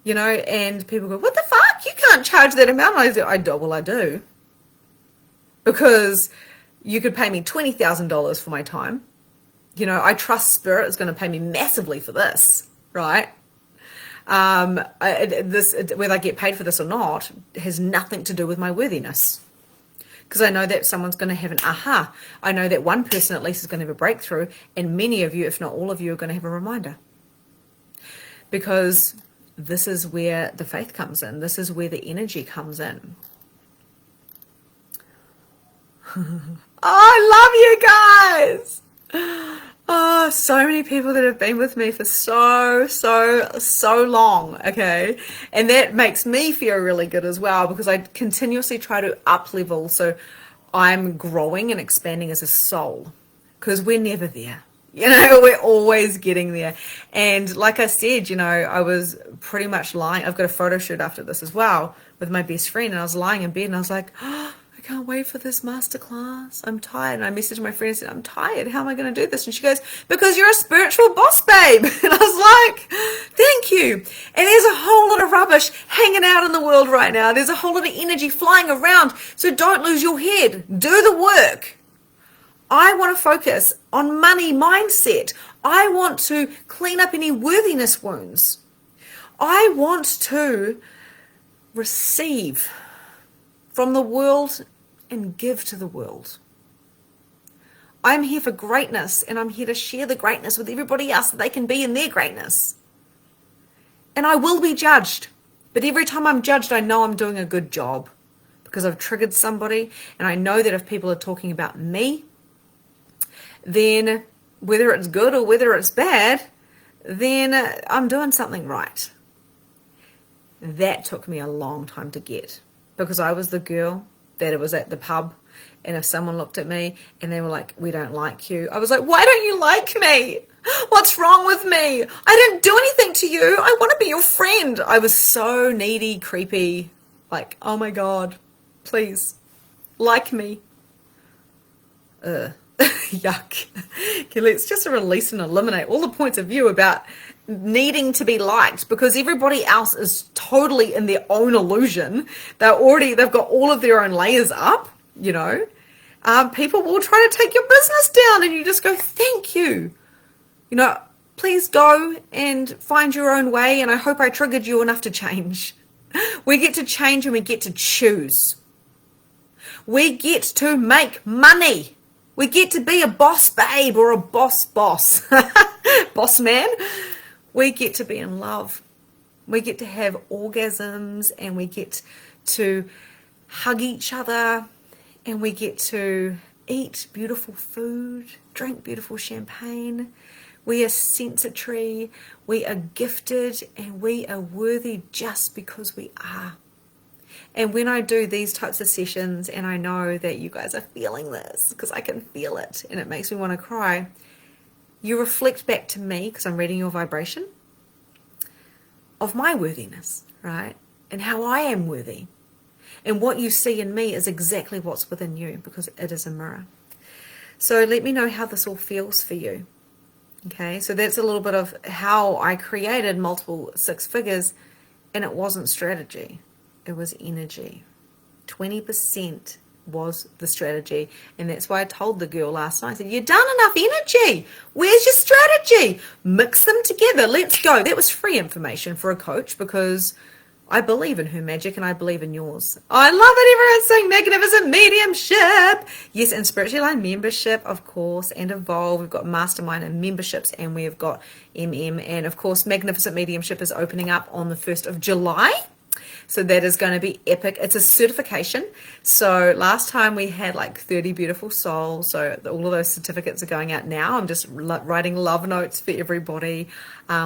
You know, and people go, what the fuck? You can't charge that amount. I do. Well, I do. Because you could pay me $20,000 for my time. You know, I trust Spirit is going to pay me massively for this, right? Whether I get paid for this or not has nothing to do with my worthiness. Because I know that someone's going to have an aha. I know that one person at least is going to have a breakthrough, and many of you, if not all of you, are going to have a reminder. Because this is where the faith comes in. This is where the energy comes in. Oh, I love you guys. Oh, so many people that have been with me for so long, okay? And that makes me feel really good as well, because I continuously try to up level, so I'm growing and expanding as a soul, because we're never there. You know, we're always getting there. And like I said, you know, I was pretty much lying. I've got a photo shoot after this as well with my best friend, and I was lying in bed and I was like, oh, I can't wait for this masterclass. I'm tired. And I messaged my friend and said, I'm tired. How am I going to do this? And she goes, because you're a spiritual boss, babe. And I was like, thank you. And there's a whole lot of rubbish hanging out in the world right now. There's a whole lot of energy flying around. So don't lose your head. Do the work. I want to focus on money mindset. I want to clean up any worthiness wounds. I want to receive from the world and give to the world. I'm here for greatness, and I'm here to share the greatness with everybody else that they can be in their greatness. And I will be judged. But every time I'm judged, I know I'm doing a good job, because I've triggered somebody, and I know that if people are talking about me, then whether it's good or whether it's bad, then I'm doing something right. That took me a long time to get, because I was the girl that it was at the pub, and if someone looked at me and they were like, we don't like you, I was like, why don't you like me? What's wrong with me? I didn't do anything to you. I want to be your friend. I was so needy, creepy, like, oh my God, please, like me. Yuck. Okay, let's just release and eliminate all the points of view about needing to be liked, because everybody else is totally in their own illusion. They've got all of their own layers up, you know. People will try to take your business down, and you just go, thank you. You know, please go and find your own way, and I hope I triggered you enough to change. We get to change, and we get to choose. We get to make money. We get to be a boss babe or a boss boss man. We get to be in love. We get to have orgasms, and we get to hug each other, and we get to eat beautiful food, drink beautiful champagne. We are sensitive, we are gifted, and we are worthy just because we are. And when I do these types of sessions, and I know that you guys are feeling this, because I can feel it, and it makes me want to cry, you reflect back to me, because I'm reading your vibration, of my worthiness, right? And how I am worthy. And what you see in me is exactly what's within you, because it is a mirror. So let me know how this all feels for you. Okay, so that's a little bit of how I created multiple six figures, and it wasn't strategy. It was energy. 20% was the strategy. And that's why I told the girl last night, I said, you've done enough energy. Where's your strategy? Mix them together. Let's go. That was free information for a coach, because I believe in her magic and I believe in yours. I love it. Everyone's saying magnificent mediumship. Yes, and spiritually aligned membership, of course, and evolve. We've got mastermind and memberships, and we've got MM. And of course, magnificent mediumship is opening up on the 1st of July. So that is going to be epic. It's a certification. So last time we had like 30 beautiful souls. So all of those certificates are going out now. I'm just writing love notes for everybody.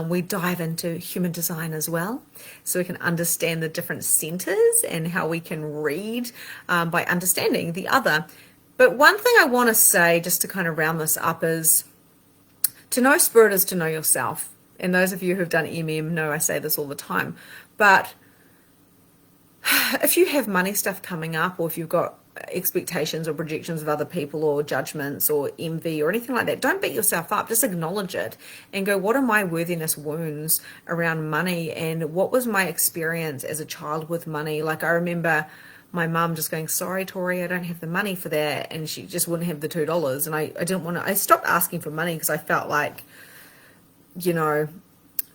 We dive into human design as well. So we can understand the different centers and how we can read by understanding the other. But one thing I want to say, just to kind of round this up, is to know spirit is to know yourself. And those of you who've done MM know I say this all the time. But if you have money stuff coming up, or if you've got expectations or projections of other people or judgments or envy or anything like that, don't beat yourself up. Just acknowledge it and go, what are my worthiness wounds around money, and what was my experience as a child with money? Like, I remember my mum just going, sorry, Tori, I don't have the money for that. And she just wouldn't have the $2. And I didn't want to, I stopped asking for money because I felt like, you know,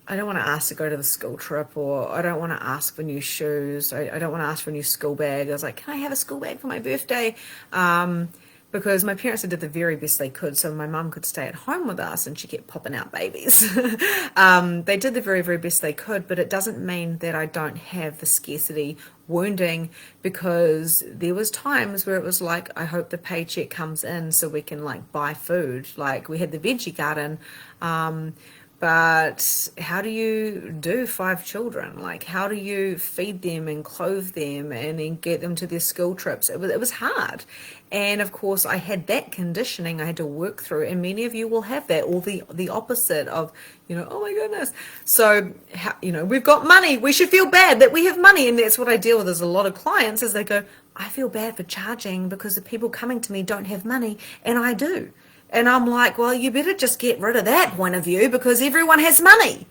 I don't want to ask to go to the school trip, or I don't want to ask for new shoes. I don't want to ask for a new school bag. I was like, can I have a school bag for my birthday? Because my parents did the very best they could so my mum could stay at home with us, and she kept popping out babies. They did the very, very best they could, but it doesn't mean that I don't have the scarcity wounding, because there was times where it was like, I hope the paycheck comes in so we can like buy food. Like, we had the veggie garden, but how do you do 5 children? Like, how do you feed them and clothe them and then get them to their school trips? It was hard. And of course, I had that conditioning I had to work through. And many of you will have that, or the opposite of, you know, oh my goodness. So, you know, we've got money. We should feel bad that we have money. And that's what I deal with. There's a lot of clients as they go, I feel bad for charging because the people coming to me don't have money, and I do. And I'm like, well, you better just get rid of that point of view, because everyone has money.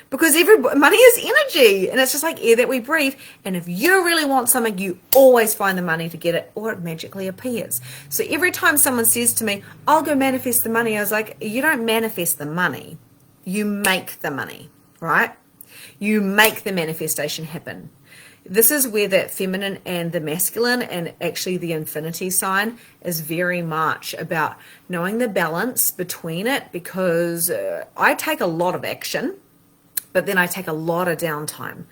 Because money is energy, and it's just like air that we breathe. And if you really want something, you always find the money to get it, or it magically appears. So every time someone says to me, I'll go manifest the money, I was like, you don't manifest the money. You make the money, right? You make the manifestation happen. This is where that feminine and the masculine, and actually the infinity sign, is very much about knowing the balance between it, because I take a lot of action, but then I take a lot of downtime.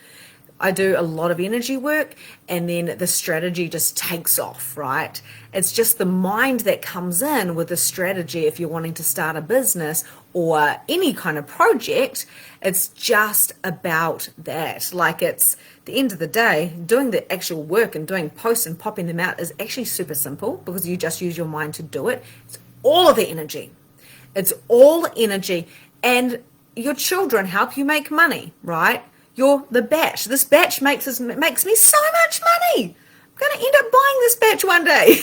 I do a lot of energy work, and then the strategy just takes off, right? It's just the mind that comes in with the strategy. If you're wanting to start a business or any kind of project, it's just about that. Like, it's the end of the day, doing the actual work and doing posts and popping them out is actually super simple, because you just use your mind to do it. It's all of the energy. It's all energy. And your children help you make money, right? You're the batch. This batch makes me so much money. I'm going to end up buying this batch one day.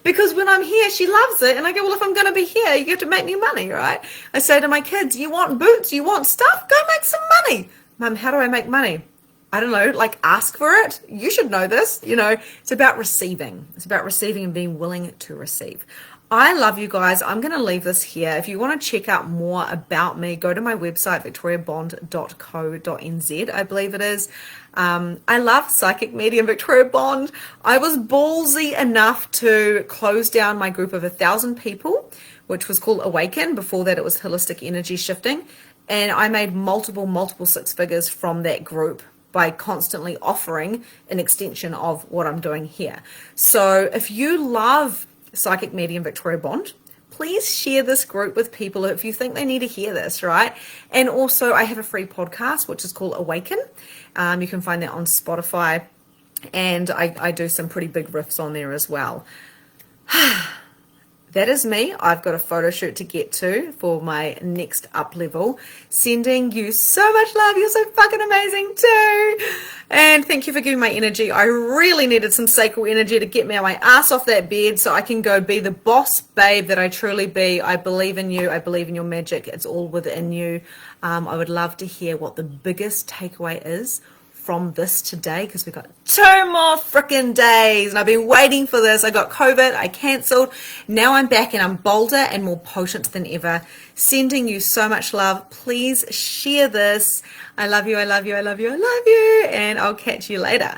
Because when I'm here, she loves it. And I go, well, if I'm going to be here, you have to make me money, right? I say to my kids, you want boots? You want stuff? Go make some money. Mum, how do I make money? I don't know, like, ask for it. You should know this. You know, it's about receiving. It's about receiving and being willing to receive. I love you guys. I'm going to leave this here. If you want to check out more about me, go to my website, victoriabond.co.nz, I believe it is. I love Psychic Medium Victoria Bond. I was ballsy enough to close down my group of 1,000 people, which was called Awaken. Before that, it was Holistic Energy Shifting. And I made multiple 6 figures from that group by constantly offering an extension of what I'm doing here. So if you love Psychic Medium Victoria Bond, please share this group with people if you think they need to hear this, right? And also, I have a free podcast, which is called Awaken. You can find that on Spotify, and I do some pretty big riffs on there as well. That is me. I've got a photo shoot to get to for my next up level. Sending you so much love. You're so fucking amazing too. And thank you for giving my energy. I really needed some sacral energy to get me my ass off that bed so I can go be the boss babe that I truly be. I believe in you. I believe in your magic. It's all within you. I would love to hear what the biggest takeaway is from this today, because we've got 2 more freaking days and I've been waiting for this. I got COVID, I cancelled. Now I'm back and I'm bolder and more potent than ever. Sending you so much love. Please share this. I love you, I love you, I love you, I love you. And I'll catch you later.